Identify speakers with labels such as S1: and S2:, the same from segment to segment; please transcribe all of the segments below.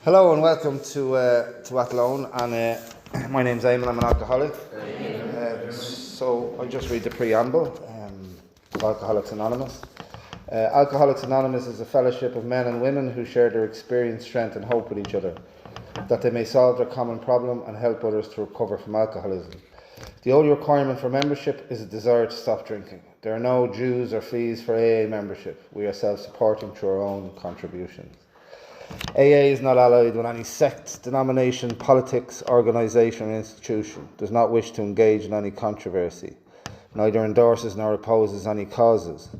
S1: Hello and welcome to Athlone, and my name's Eamon. I'm an alcoholic. So I'll just read the preamble of Alcoholics Anonymous. Alcoholics Anonymous is a fellowship of men and women who share their experience, strength and hope with each other, that they may solve their common problem and help others to recover from alcoholism. The only requirement for membership is a desire to stop drinking. There are no dues or fees for AA membership. We are self-supporting through our own contributions. AA is not allied with any sect, denomination, politics, organisation or institution, does not wish to engage in any controversy, neither endorses nor opposes any causes.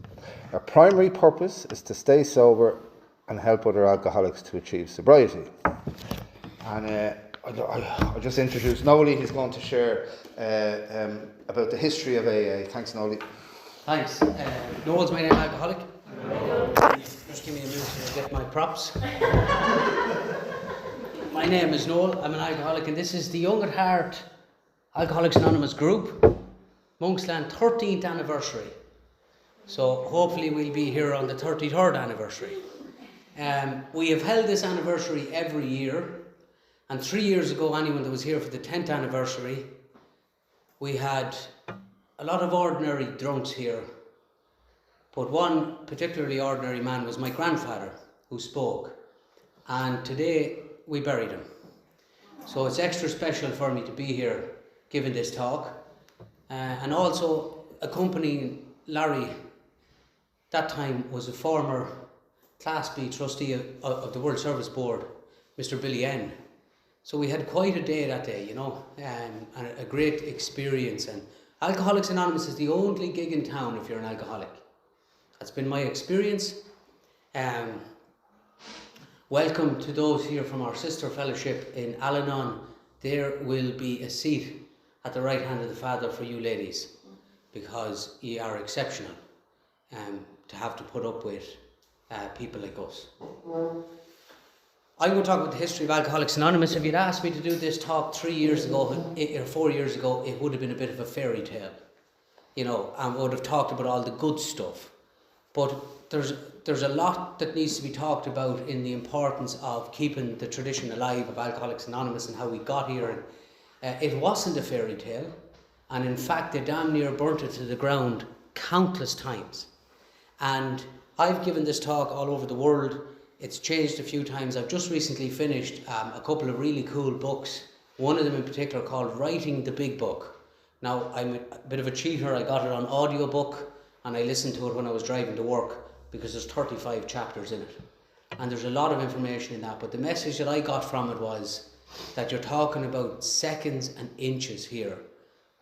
S1: Our primary purpose is to stay sober and help other alcoholics to achieve sobriety. And I'll just introduce Noely. He's going to share about the history of AA. Thanks, Noely.
S2: Thanks. Noel's my name, alcoholic. Just give me a minute to get my props. My name is Noel. I'm an alcoholic, and this is the Young at Heart Alcoholics Anonymous group, Monksland 13th anniversary. So hopefully we'll be here on the 33rd anniversary. We have held this anniversary every year, and 3 years ago, anyone that was here for the 10th anniversary, we had a lot of ordinary drunks here. But one particularly ordinary man was my grandfather, who spoke. And today we buried him. So it's extra special for me to be here giving this talk. And also accompanying Larry, that time was a former Class B trustee of the World Service Board, Mr. Billy N. So we had quite a day that day, and a great experience. And Alcoholics Anonymous is the only gig in town if you're an alcoholic. That's been my experience. Welcome to those here from our sister fellowship in Athlone. There will be a seat at the right hand of the Father for you ladies, because you are exceptional to have to put up with people like us. I'm going to talk about the history of Alcoholics Anonymous. If you'd asked me to do this talk 3 years ago or 4 years ago, it would have been a bit of a fairy tale, and would have talked about all the good stuff. But there's a lot that needs to be talked about in the importance of keeping the tradition alive of Alcoholics Anonymous and how we got here. It wasn't a fairy tale, and in fact they damn near burnt it to the ground countless times. And I've given this talk all over the world. It's changed a few times. I've just recently finished a couple of really cool books, one of them in particular called Writing the Big Book. Now, I'm a bit of a cheater. I got it on audiobook, and I listened to it when I was driving to work, because there's 35 chapters in it. And there's a lot of information in that. But the message that I got from it was that you're talking about seconds and inches here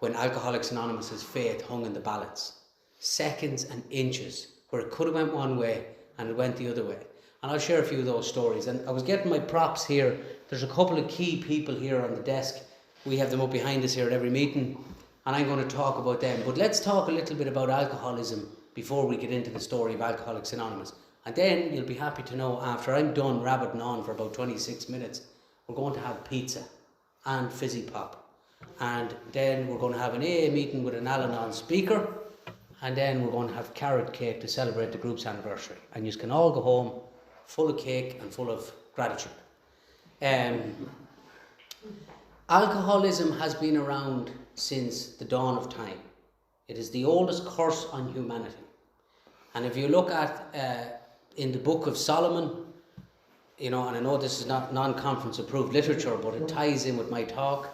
S2: when Alcoholics Anonymous's faith hung in the balance. Seconds and inches, where it could have went one way and it went the other way. And I'll share a few of those stories. And I was getting my props here. There's a couple of key people here on the desk. We have them up behind us here at every meeting. And I'm going to talk about them. But let's talk a little bit about alcoholism before we get into the story of Alcoholics Anonymous. And then you'll be happy to know, after I'm done rabbiting on for about 26 minutes, we're going to have pizza and fizzy pop. And then we're going to have an AA meeting with an Al-Anon speaker. And then we're going to have carrot cake to celebrate the group's anniversary. And you can all go home full of cake and full of gratitude. Alcoholism has been around since the dawn of time. It is the oldest curse on humanity. And if you look at in the book of Solomon, and I know this is not non-conference approved literature, but it ties in with my talk.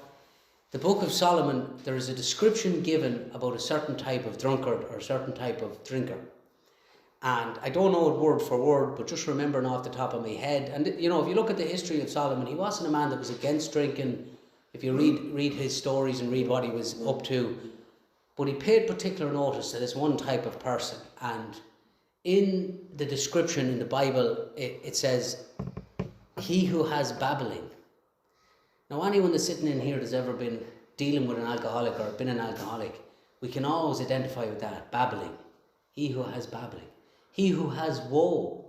S2: The book of Solomon, there is a description given about a certain type of drunkard or a certain type of drinker. And I don't know it word for word, but just remembering off the top of my head. And if you look at the history of Solomon, he wasn't a man that was against drinking. If you read his stories and read what he was up to, but he paid particular notice to this one type of person. And in the description in the Bible, it says, he who has babbling. Now, anyone that's sitting in here that's ever been dealing with an alcoholic or been an alcoholic, we can always identify with that, babbling. He who has babbling. He who has woe.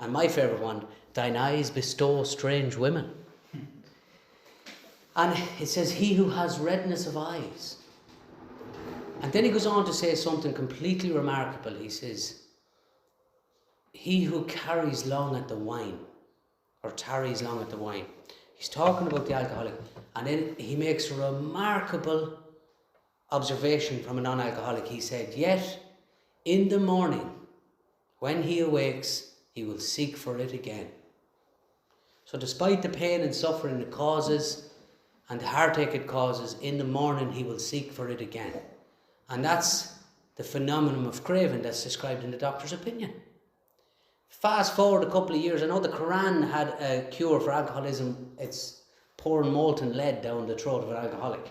S2: And my favourite one, thine eyes bestow strange women. And it says, he who has redness of eyes. And then he goes on to say something completely remarkable. He says, he who carries long at the wine. or tarries long at the wine. He's talking about the alcoholic, and then he makes a remarkable observation from a non-alcoholic. He said, yet in the morning, when he awakes, he will seek for it again. So despite the pain and suffering it causes and the heartache it causes, in the morning he will seek for it again. And that's the phenomenon of craving that's described in the doctor's opinion. Fast forward a couple of years, I know the Quran had a cure for alcoholism. It's pouring molten lead down the throat of an alcoholic.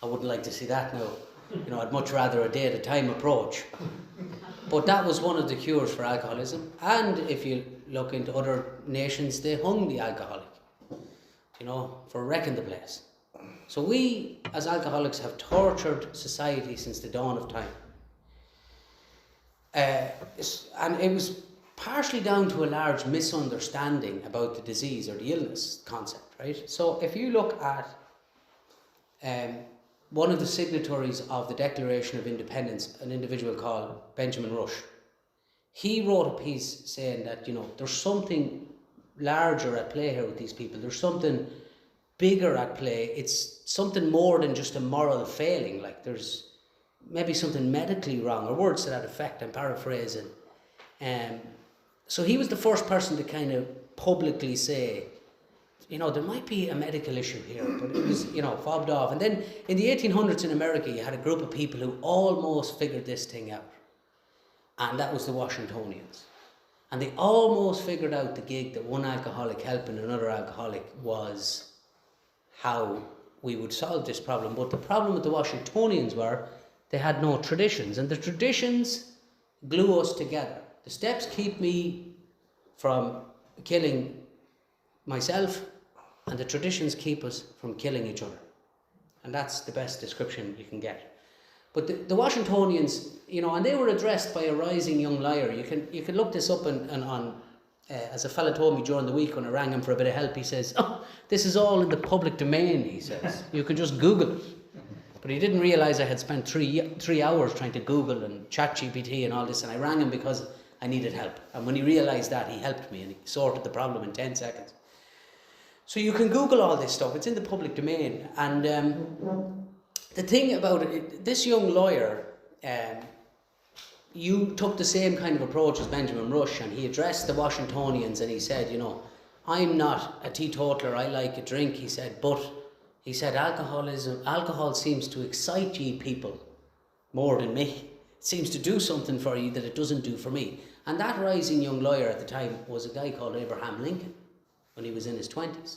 S2: I wouldn't like to see that now. You know, I'd much rather a day at a time approach. But that was one of the cures for alcoholism. And if you look into other nations, they hung the alcoholic, you know, for wrecking the place. So we, as alcoholics, have tortured society since the dawn of time. And it was partially down to a large misunderstanding about the disease or the illness concept, right? So if you look at one of the signatories of the Declaration of Independence, an individual called Benjamin Rush, he wrote a piece saying that, you know, there's something larger at play here with these people. There's something bigger at play. It's something more than just a moral failing. Like there's maybe something medically wrong, or words to that effect. I'm paraphrasing. So he was the first person to kind of publicly say, you know, there might be a medical issue here, but it was, you know, fobbed off. And then in the 1800s in America, you had a group of people who almost figured this thing out. And that was the Washingtonians. And they almost figured out the gig that one alcoholic helping another alcoholic was how we would solve this problem. But the problem with the Washingtonians were they had no traditions. And the traditions glue us together. The steps keep me from killing myself, and the traditions keep us from killing each other. And that's the best description you can get. But the Washingtonians, you know, and they were addressed by a rising young liar. You can look this up on as a fella told me during the week when I rang him for a bit of help, he says, oh, this is all in the public domain, he says. You can just Google it. But he didn't realise I had spent three hours trying to Google and ChatGPT and all this, and I rang him because I needed help. And when he realised that, he helped me and he sorted the problem in 10 seconds. So you can Google all this stuff. It's in the public domain. And the thing about it, this young lawyer, you took the same kind of approach as Benjamin Rush, and he addressed the Washingtonians and he said, you know, I'm not a teetotaler, I like a drink, he said, but he said alcohol seems to excite ye people more than me. It seems to do something for you that it doesn't do for me. And that rising young lawyer at the time was a guy called Abraham Lincoln when he was in his 20s.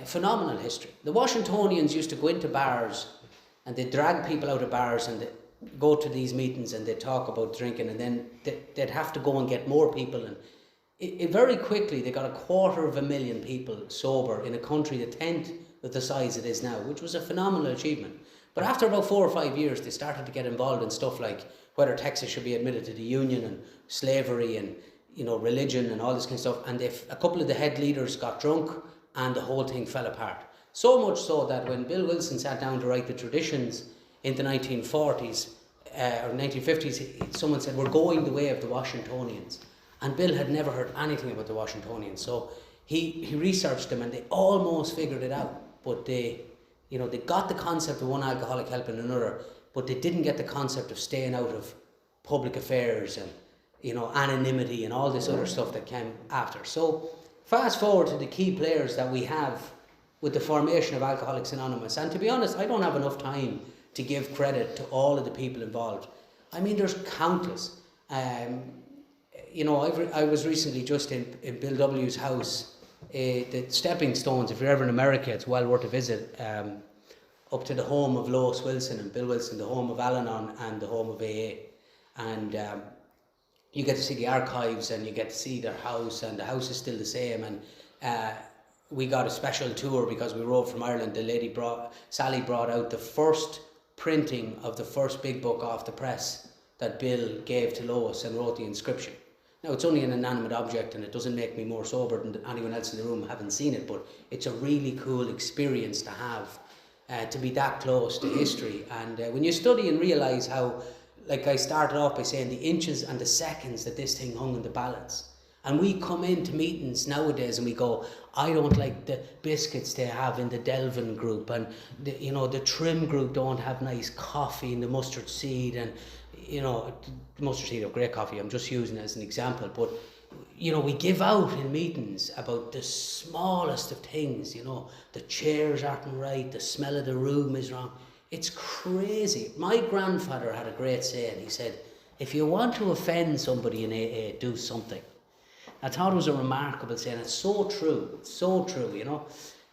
S2: Phenomenal history. The Washingtonians used to go into bars and they'd drag people out of bars and they'd go to these meetings and they'd talk about drinking, and then they'd have to go and get more people, and it very quickly they got 250,000 people sober in a country a tenth of the size it is now, which was a phenomenal achievement. But after about 4 or 5 years they started to get involved in stuff like whether Texas should be admitted to the Union, and slavery, and, you know, religion and all this kind of stuff. And a couple of the head leaders got drunk and the whole thing fell apart. So much so that when Bill Wilson sat down to write the traditions in the 1940s or 1950s, someone said, we're going the way of the Washingtonians. And Bill had never heard anything about the Washingtonians. So he researched them and they almost figured it out. But they got the concept of one alcoholic helping another, but they didn't get the concept of staying out of public affairs and, you know, anonymity and all this other stuff that came after. So fast forward to the key players that we have with the formation of Alcoholics Anonymous. And to be honest, I don't have enough time to give credit to all of the people involved. I mean, there's countless. You know, I was recently just in Bill W.'s house, the Stepping Stones. If you're ever in America, it's well worth a visit. Up to the home of Lois Wilson and Bill Wilson, the home of Al-Anon and the home of AA. And you get to see the archives and you get to see their house, and the house is still the same. And we got a special tour because we rode from Ireland. Sally brought out the first printing of the first big book off the press that Bill gave to Lois and wrote the inscription. Now, it's only an inanimate object and it doesn't make me more sober than anyone else in the room having seen it, but it's a really cool experience to have, to be that close to history. And when you study and realise how, like I started off by saying, the inches and the seconds that this thing hung in the balance, And we come into meetings nowadays and we go, I don't like the biscuits they have in the Delvin group, and the Trim group don't have nice coffee in the Mustard Seed, and the Mustard Seed have great coffee. I'm just using it as an example, but we give out in meetings about the smallest of things. The chairs aren't right, the smell of the room is wrong. It's crazy. My grandfather had a great saying. He said, if you want to offend somebody in AA, do something. I thought it was a remarkable saying. It's so true. It's so true,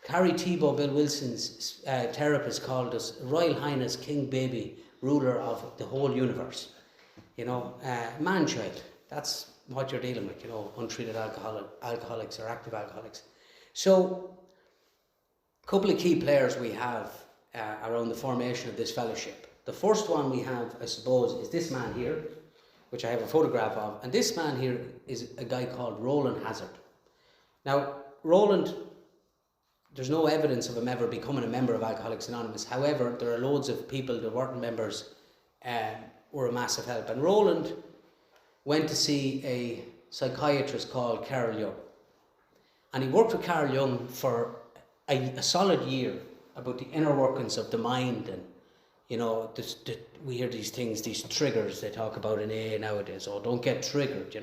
S2: Harry Tebow, Bill Wilson's therapist, called us Royal Highness King Baby, ruler of the whole universe. Man-child. That's what you're dealing with, untreated alcoholics or active alcoholics. So, a couple of key players we have around the formation of this fellowship. The first one we have, I suppose, is this man here, which I have a photograph of. And this man here is a guy called Roland Hazard. Now, Roland, there's no evidence of him ever becoming a member of Alcoholics Anonymous. However, there are loads of people that weren't members were a massive help. And Roland went to see a psychiatrist called Carl Jung. And he worked with Carl Jung for a solid year about the inner workings of the mind. And we hear these things, these triggers they talk about in AA nowadays. Oh, don't get triggered,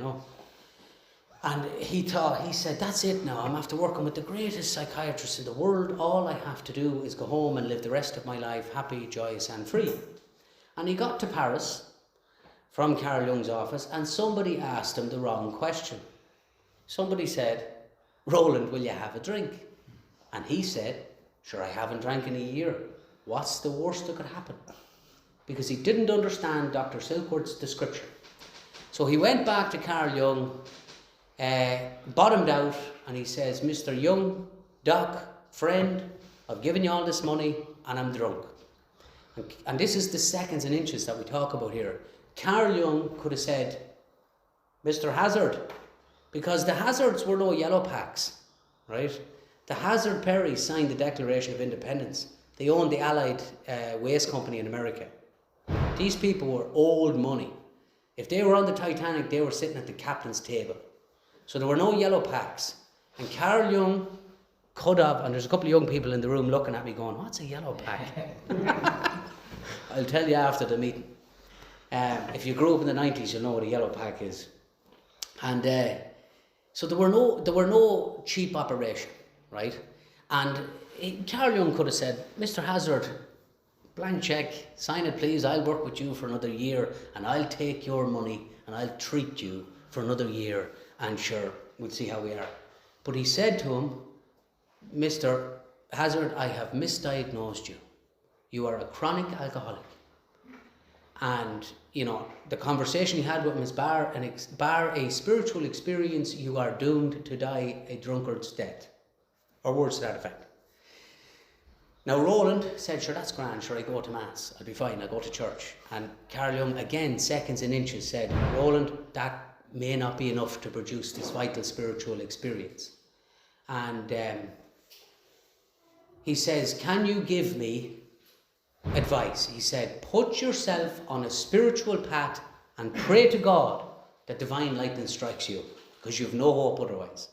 S2: And he said, that's it now. I'm after working with the greatest psychiatrist in the world. All I have to do is go home and live the rest of my life happy, joyous and free. And he got to Paris from Carl Jung's office, and somebody asked him the wrong question. Somebody said, Roland, will you have a drink? And he said, sure, I haven't drank in a year. What's the worst that could happen? Because he didn't understand Dr. Silkworth's description. So he went back to Carl Jung, bottomed out, and he says, Mr. Jung, Doc, friend, I've given you all this money and I'm drunk. And this is the seconds and inches that we talk about here. Carl Jung could have said, Mr. Hazard, because the Hazards were no yellow packs, right? The Hazard Perry signed the Declaration of Independence. They owned the Allied Waste Company in America. These people were old money. If they were on the Titanic, they were sitting at the captain's table. So there were no yellow packs. And Carl Jung could have, and there's a couple of young people in the room looking at me going, what's a yellow pack? I'll tell you after the meeting. If you grew up in the 90s, you'll know what a yellow pack is. And so there were no cheap operation, right? And Carl Jung could have said, Mr. Hazard, blank check, sign it please, I'll work with you for another year and I'll take your money and I'll treat you for another year and sure, we'll see how we are. But he said to him, Mr. Hazard, I have misdiagnosed you. You are a chronic alcoholic. And, the conversation he had with him is bar a spiritual experience, you are doomed to die a drunkard's death. Or words to that effect. Now Roland said, sure, that's grand, sure, I go to mass, I'll be fine, I'll go to church. And Carl Jung, again, seconds and inches, said, Roland, that may not be enough to produce this vital spiritual experience. And he says, can you give me advice? He said, put yourself on a spiritual path and pray to God that divine lightning strikes you, because you have no hope otherwise.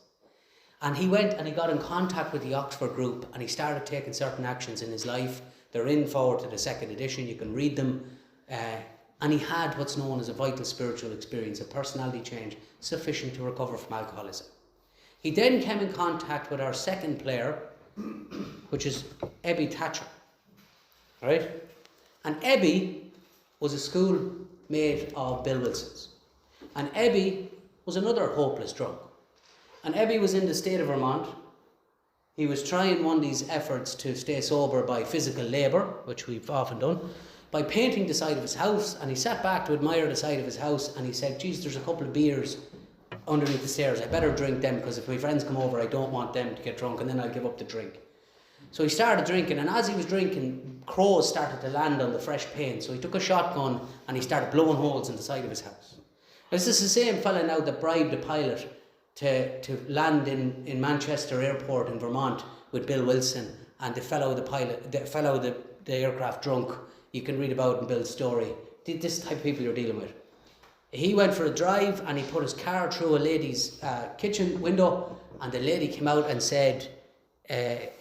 S2: And he went and he got in contact with the Oxford group and he started taking certain actions in his life. They're in forward to the second edition, you can read them. And he had what's known as a vital spiritual experience, a personality change sufficient to recover from alcoholism. He then came in contact with our second player, which is Ebby Thatcher. Right? And Ebby was a schoolmate of Bill Wilson's. And Ebby was another hopeless drunk. And Ebby was in the state of Vermont. He was trying one of these efforts to stay sober by physical labour, which we've often done, by painting the side of his house. And he sat back to admire the side of his house and he said, geez, there's a couple of beers underneath the stairs. I better drink them because if my friends come over, I don't want them to get drunk and then I'll give up the drink. So he started drinking, and as he was drinking, crows started to land on the fresh paint. So he took a shotgun and he started blowing holes in the side of his house. This is the same fella now that bribed a pilot to land in Manchester Airport in Vermont with Bill Wilson, and the fellow the aircraft drunk. You can read about in Bill's story. This type of people you're dealing with. He went for a drive and he put his car through a lady's kitchen window, and the lady came out and said,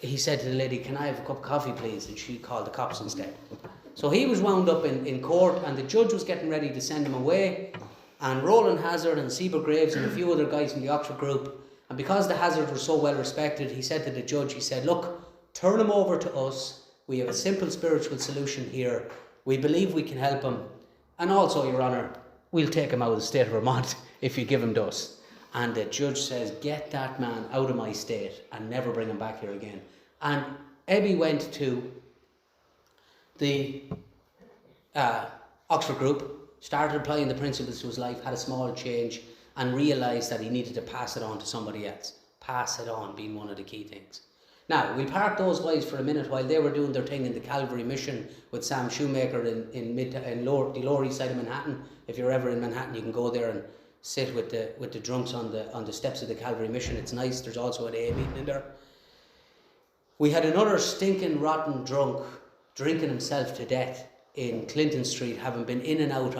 S2: he said to the lady, "Can I have a cup of coffee please?" And she called the cops instead. So he was wound up in court, and the judge was getting ready to send him away, and Roland Hazard and Seba Graves and a few other guys from the Oxford group, and because the Hazard was so well respected, he said to the judge, he said, "Look, turn him over to us. We have a simple spiritual solution here. We believe we can help him. And also, Your Honour, we'll take him out of the state of Vermont if you give him to us." And the judge says, "Get that man out of my state and never bring him back here again." And Ebby went to the Oxford group, started applying the principles to his life, had a small change, and realised that he needed to pass it on to somebody else. Pass it on being one of the key things. Now, we'll park those guys for a minute while they were doing their thing in the Calvary Mission with Sam Shoemaker in the Lower East Side of Manhattan. If you're ever in Manhattan, you can go there and sit with the drunks on the steps of the Calvary Mission. It's nice. There's also an AA meeting in there. We had another stinking rotten drunk drinking himself to death in Clinton Street, having been in and out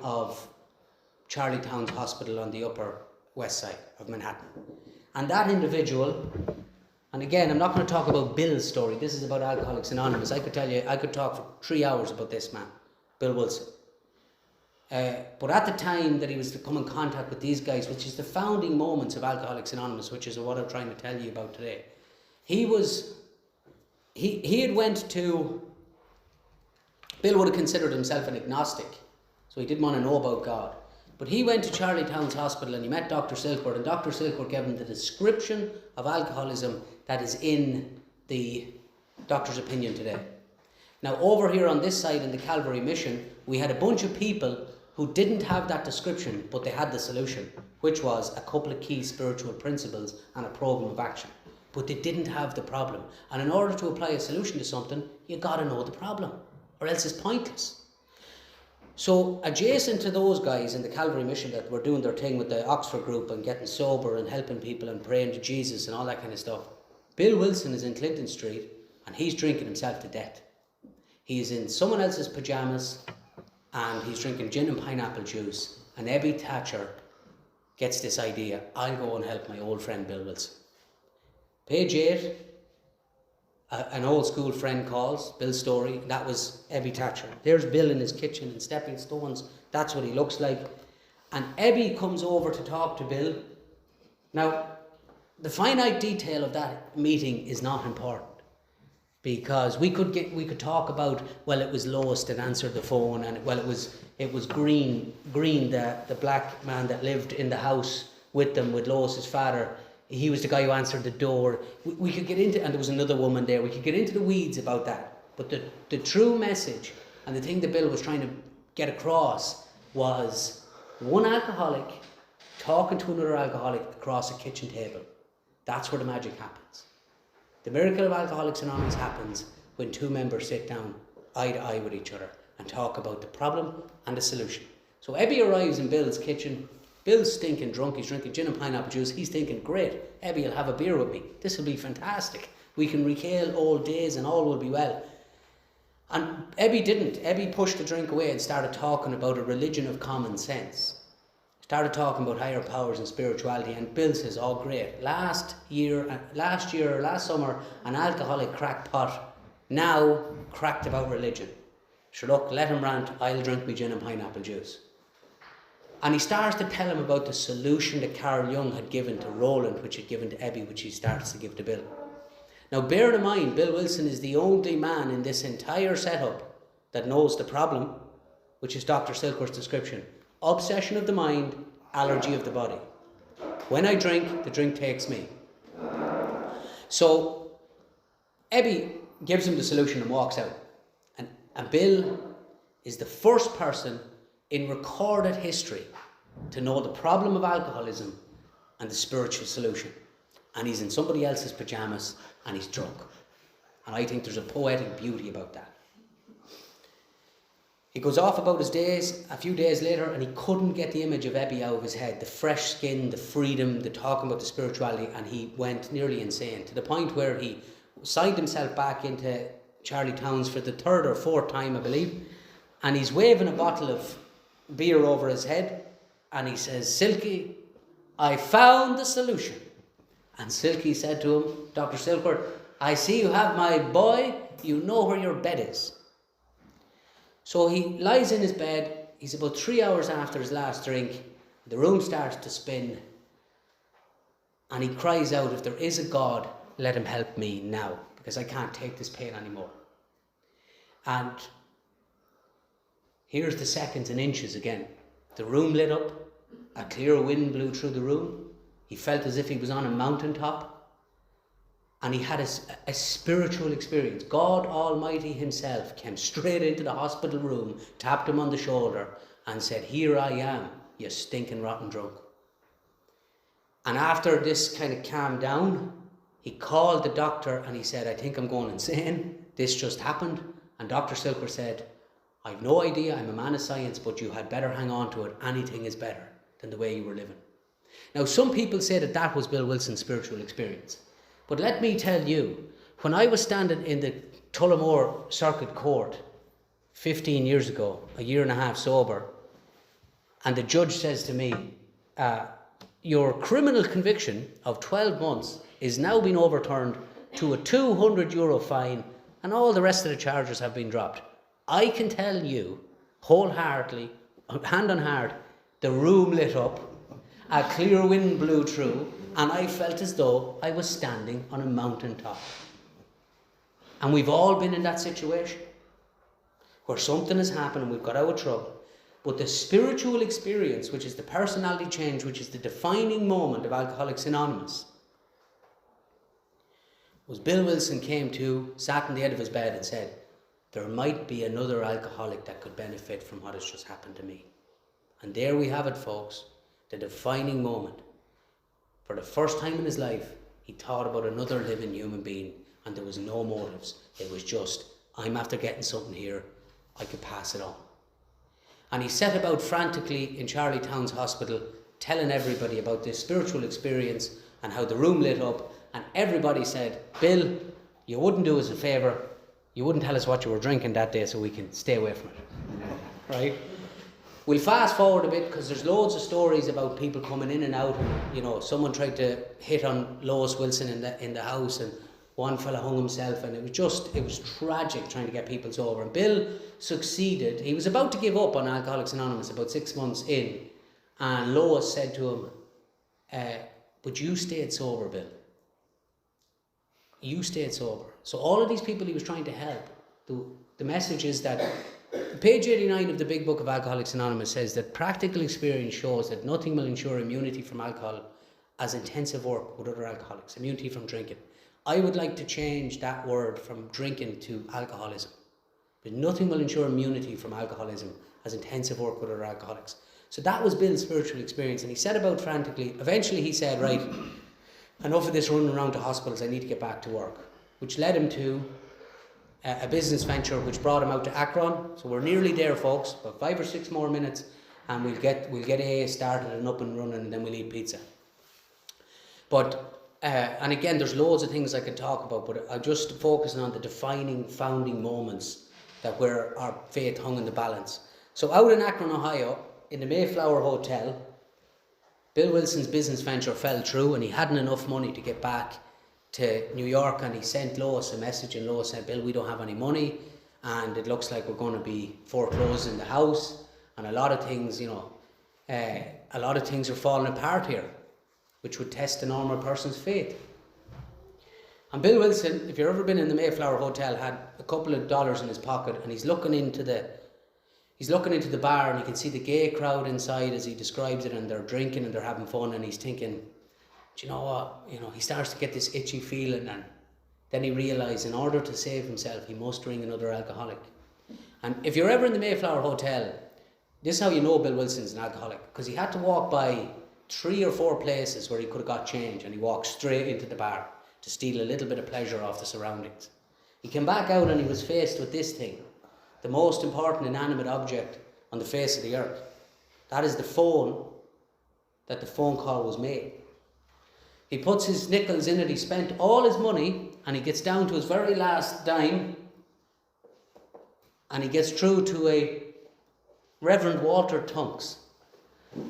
S2: of Charlietown's hospital on the Upper West Side of Manhattan. And that individual, and again, I'm not going to talk about Bill's story. This is about Alcoholics Anonymous. I could talk for 3 hours about this man, Bill Wilson. But at the time that he was to come in contact with these guys, which is the founding moments of Alcoholics Anonymous, which is what I'm trying to tell you about today, he had went to, Bill would have considered himself an agnostic, so he didn't want to know about God. But he went to Charlietown's hospital and he met Dr. Silkworth, and Dr. Silkworth gave him the description of alcoholism that is in the doctor's opinion today. Now, over here on this side in the Calvary Mission, we had a bunch of people who didn't have that description, but they had the solution, which was a couple of key spiritual principles and a program of action. But they didn't have the problem. And in order to apply a solution to something, you got to know the problem, or else it's pointless. So adjacent to those guys in the Calvary Mission that were doing their thing with the Oxford group and getting sober and helping people and praying to Jesus and all that kind of stuff, Bill Wilson is in Clinton Street and he's drinking himself to death. He's in someone else's pyjamas and he's drinking gin and pineapple juice, and Ebby Thatcher gets this idea, I'll go and help my old friend Bill Wilson. Page 8, an old school friend calls, Bill's story, that was Ebby Thatcher. There's Bill in his kitchen in Stepping Stones, that's what he looks like. And Ebby comes over to talk to Bill. Now, the finite detail of that meeting is not important, because we could talk about, well, it was Lois that answered the phone, and well, it was Green, the black man that lived in the house with them, with Lois's father. He was the guy who answered the door. We could get into, and there was another woman there. We could get into the weeds about that. But the true message and the thing that Bill was trying to get across was one alcoholic talking to another alcoholic across a kitchen table. That's where the magic happens. The miracle of Alcoholics Anonymous happens when two members sit down eye to eye with each other and talk about the problem and the solution. So Ebby arrives in Bill's kitchen. Bill's stinking drunk, he's drinking gin and pineapple juice. He's thinking, great, Ebby will have a beer with me. This will be fantastic. We can recall old days and all will be well. And Ebby didn't. Ebby pushed the drink away and started talking about a religion of common sense. Started talking about higher powers and spirituality, and Bill says, oh great, last summer, an alcoholic crackpot now cracked about religion. Sure, look, let him rant, I'll drink me gin and pineapple juice. And he starts to tell him about the solution that Carl Jung had given to Roland, which he'd given to Ebby, which he starts to give to Bill. Now bear in mind, Bill Wilson is the only man in this entire setup that knows the problem, which is Dr. Silkworth's description. Obsession of the mind, allergy of the body. When I drink, the drink takes me. So Ebby gives him the solution and walks out. And Bill is the first person in recorded history to know the problem of alcoholism and the spiritual solution. And he's in somebody else's pyjamas and he's drunk. And I think there's a poetic beauty about that. He goes off about his days a few days later, and he couldn't get the image of Ebby out of his head. The fresh skin, the freedom, the talking about the spirituality, and he went nearly insane, to the point where he signed himself back into Charlietown's for the third or fourth time, I believe. and he's waving a bottle of beer over his head, and he says, "Silky, I found the solution." And Silky said to him, "Dr. Silkworth, I see you have my boy, you know where your bed is." So he lies in his bed, he's about 3 hours after his last drink, the room starts to spin, and he cries out, "If there is a God, let him help me now, because I can't take this pain anymore." And here's the seconds and inches again. The room lit up, a clear wind blew through the room, he felt as if he was on a mountaintop, and he had a spiritual experience. God Almighty himself came straight into the hospital room, tapped him on the shoulder and said, "Here I am, you stinking rotten drunk." And after this kind of calmed down, he called the doctor and he said, "I think I'm going insane. This just happened." And Dr. Silkworth said, "I've no idea, I'm a man of science, but you had better hang on to it. Anything is better than the way you were living." Now, some people say that that was Bill Wilson's spiritual experience. But let me tell you, when I was standing in the Tullamore Circuit Court 15 years ago, a year and a half sober, and the judge says to me, "Your criminal conviction of 12 months is now being overturned to a €200 fine, and all the rest of the charges have been dropped." I can tell you wholeheartedly, hand on heart, the room lit up, a clear wind blew through, and I felt as though I was standing on a mountaintop. And we've all been in that situation where something has happened and we've got out of trouble. But the spiritual experience, which is the personality change, which is the defining moment of Alcoholics Anonymous, was Bill Wilson came to, sat on the edge of his bed and said, "There might be another alcoholic that could benefit from what has just happened to me." And there we have it, folks, the defining moment. For the first time in his life, he thought about another living human being, and there was no motives. It was just, "I'm after getting something here, I could pass it on." And he set about frantically in Charlie Town's hospital, telling everybody about this spiritual experience and how the room lit up, and everybody said, "Bill, you wouldn't do us a favour, you wouldn't tell us what you were drinking that day so we can stay away from it." Right? We'll fast forward a bit because there's loads of stories about people coming in and out. And, someone tried to hit on Lois Wilson in the house, and one fella hung himself, and it was tragic trying to get people sober. And Bill succeeded. He was about to give up on Alcoholics Anonymous about 6 months in, and Lois said to him, "But you stayed sober, Bill. You stayed sober." So all of these people he was trying to help, the message is that page 89 of the Big Book of Alcoholics Anonymous says that practical experience shows that nothing will ensure immunity from alcohol as intensive work with other alcoholics, immunity from drinking. I would like to change that word from drinking to alcoholism. But nothing will ensure immunity from alcoholism as intensive work with other alcoholics. So that was Bill's spiritual experience, and he set about frantically. Eventually he said, "Right, enough of this running around to hospitals, I need to get back to work," which led him to a business venture which brought him out to Athlone. So we're nearly there, folks, about 5 or 6 more minutes, and we'll get AA started and up and running, and then we'll eat pizza. But and again, there's loads of things I could talk about, but I'm just focusing on the defining founding moments that where our faith hung in the balance. So out in Akron, Ohio, in the Mayflower Hotel, Bill Wilson's business venture fell through, and he hadn't enough money to get back to New York, and he sent Lois a message, and Lois said, "Bill, we don't have any money, and it looks like we're going to be foreclosing the house, and a lot of things are falling apart here, which would test a normal person's faith." And Bill Wilson, if you've ever been in the Mayflower Hotel, had a couple of dollars in his pocket, and he's looking into the bar, and you can see the gay crowd inside as he describes it, and they're drinking and they're having fun, and he's thinking, "Do you know what?" He starts to get this itchy feeling, and then he realises in order to save himself, he must ring another alcoholic. And if you're ever in the Mayflower Hotel, this is how you know Bill Wilson's an alcoholic, because he had to walk by 3 or 4 places where he could have got change, and he walked straight into the bar to steal a little bit of pleasure off the surroundings. He came back out and he was faced with this thing, the most important inanimate object on the face of the earth. That is the phone that the phone call was made. He puts his nickels in it, he spent all his money, and he gets down to his very last dime, and he gets through to a Reverend Walter Tunks.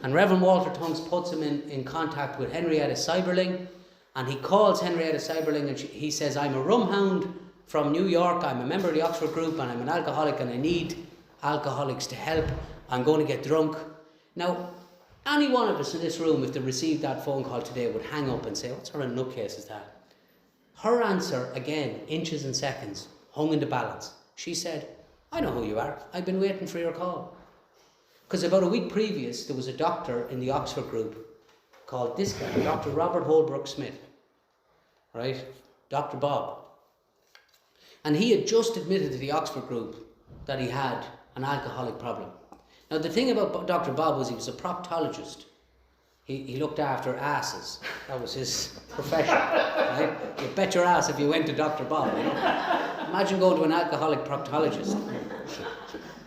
S2: And Reverend Walter Tunks puts him in contact with Henrietta Seiberling, and he calls Henrietta Seiberling and he says, I'm a rum hound from New York, I'm a member of the Oxford group, and I'm an alcoholic, and I need alcoholics to help. I'm going to get drunk. Now, any one of us in this room, if they received that phone call today, would hang up and say, what sort of nutcase is that? Her answer, again, inches and seconds, hung in the balance. She said, I know who you are. I've been waiting for your call. Because about a week previous, there was a doctor in the Oxford group called this guy, Dr. Robert Holbrook Smith, right? Dr. Bob. And he had just admitted to the Oxford group that he had an alcoholic problem. Now, the thing about Dr. Bob was he was a proctologist. He looked after asses. That was his profession, right? You bet your ass if you went to Dr. Bob, you know? Imagine going to an alcoholic proctologist.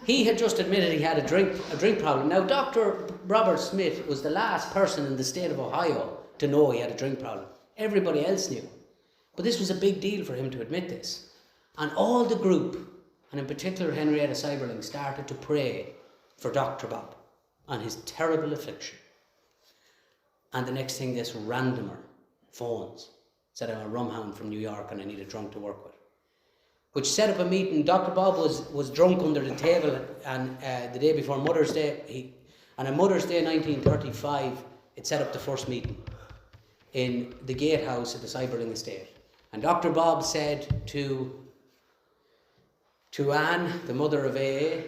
S2: He had just admitted he had a drink problem. Now, Dr. Robert Smith was the last person in the state of Ohio to know he had a drink problem. Everybody else knew. But this was a big deal for him to admit this. And all the group, and in particular Henrietta Seiberling, started to pray for Dr. Bob and his terrible affliction. And the next thing, this randomer phones, said, I'm a rum hound from New York and I need a drunk to work with. Which set up a meeting. Dr. Bob was drunk under the table, and the day before Mother's Day, and on Mother's Day 1935, it set up the first meeting in the gatehouse at the Seiberling estate. And Dr. Bob said to Anne, the mother of AA,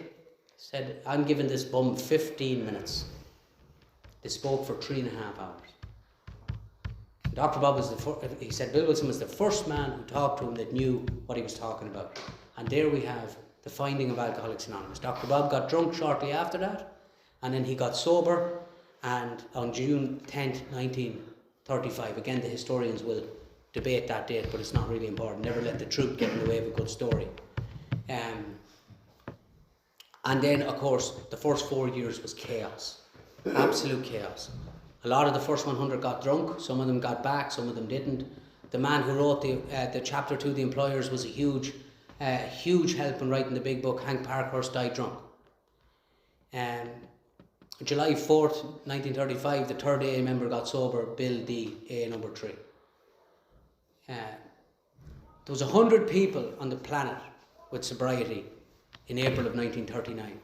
S2: said, I'm giving this bum 15 minutes. They spoke for 3.5 hours. Dr. Bob was he said Bill Wilson was the first man who talked to him that knew what he was talking about. And there we have the finding of Alcoholics Anonymous. Dr. Bob got drunk shortly after that, and then he got sober, and on June 10th, 1935, again the historians will debate that date, but it's not really important. Never let the truth get in the way of a good story. And then, of course, the first 4 years was chaos. Absolute chaos. A lot of the first 100 got drunk. Some of them got back, some of them didn't. The man who wrote the chapter to the employers was a huge help in writing the big book. Hank Parkhurst died drunk. July 4th, 1935, the third AA member got sober, Bill D, AA number 3. There was 100 people on the planet with sobriety in April of 1939.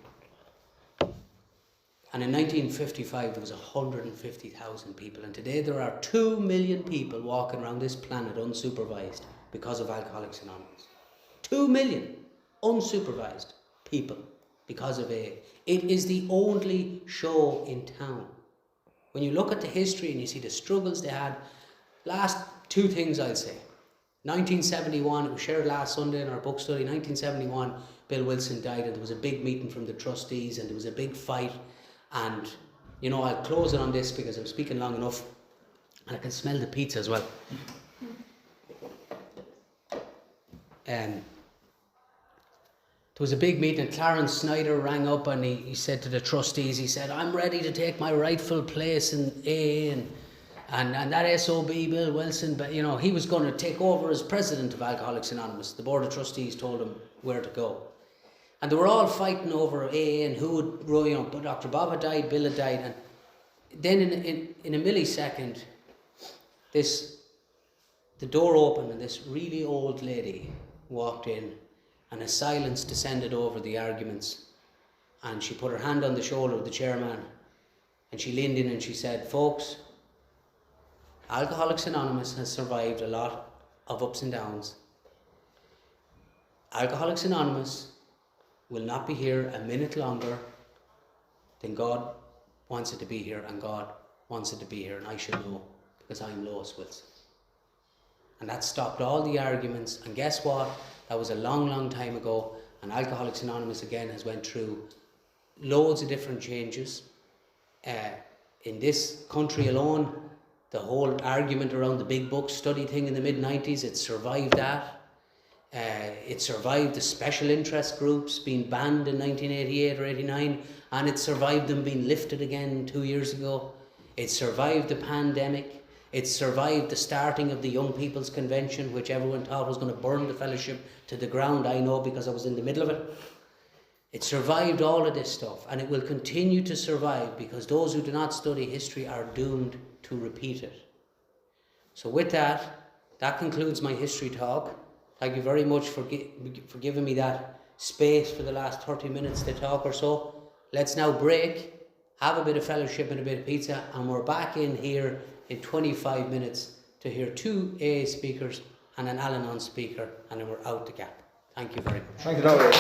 S2: And in 1955, there was 150,000 people. And today there are 2 million people walking around this planet unsupervised because of Alcoholics Anonymous. 2 million unsupervised people because of AA. It is the only show in town. When you look at the history and you see the struggles they had, last 2 things I'll say. 1971, it was shared last Sunday in our book study, 1971, Bill Wilson died, and there was a big meeting from the trustees, and there was a big fight. And, you know, I'll close it on this because I'm speaking long enough, and I can smell the pizza as well. There was a big meeting, and Clarence Snyder rang up and he said to the trustees, he said, I'm ready to take my rightful place in AA, and that SOB, Bill Wilson, but, you know, he was going to take over as president of Alcoholics Anonymous. The board of trustees told him where to go. And they were all fighting over AA and who would, you know, Dr. Bob had died, Bill had died. And then in a millisecond, the door opened and this really old lady walked in, and a silence descended over the arguments. And she put her hand on the shoulder of the chairman and she leaned in and she said, folks, Alcoholics Anonymous has survived a lot of ups and downs. Alcoholics Anonymous will not be here a minute longer than God wants it to be here, and God wants it to be here, and I should know because I'm Lois Wilson. And that stopped all the arguments, and guess what? That was a long, long time ago, and Alcoholics Anonymous again has went through loads of different changes. In this country alone, the whole argument around the big book study thing in the mid-90s, it survived that. It survived the special interest groups being banned in 1988 or 89, and it survived them being lifted again 2 years ago. It survived the pandemic. It survived the starting of the Young People's Convention, which everyone thought was going to burn the fellowship to the ground. I know because I was in the middle of it. It survived all of this stuff, and it will continue to survive because those who do not study history are doomed to repeat it. So with that, that concludes my history talk. Thank you very much for giving me that space for the last 30 minutes to talk or so. Let's now break, have a bit of fellowship and a bit of pizza, and we're back in here in 25 minutes to hear 2 AA speakers and an Al-Anon speaker, and then we're out the gap. Thank you very much.
S1: Thank you, Noel.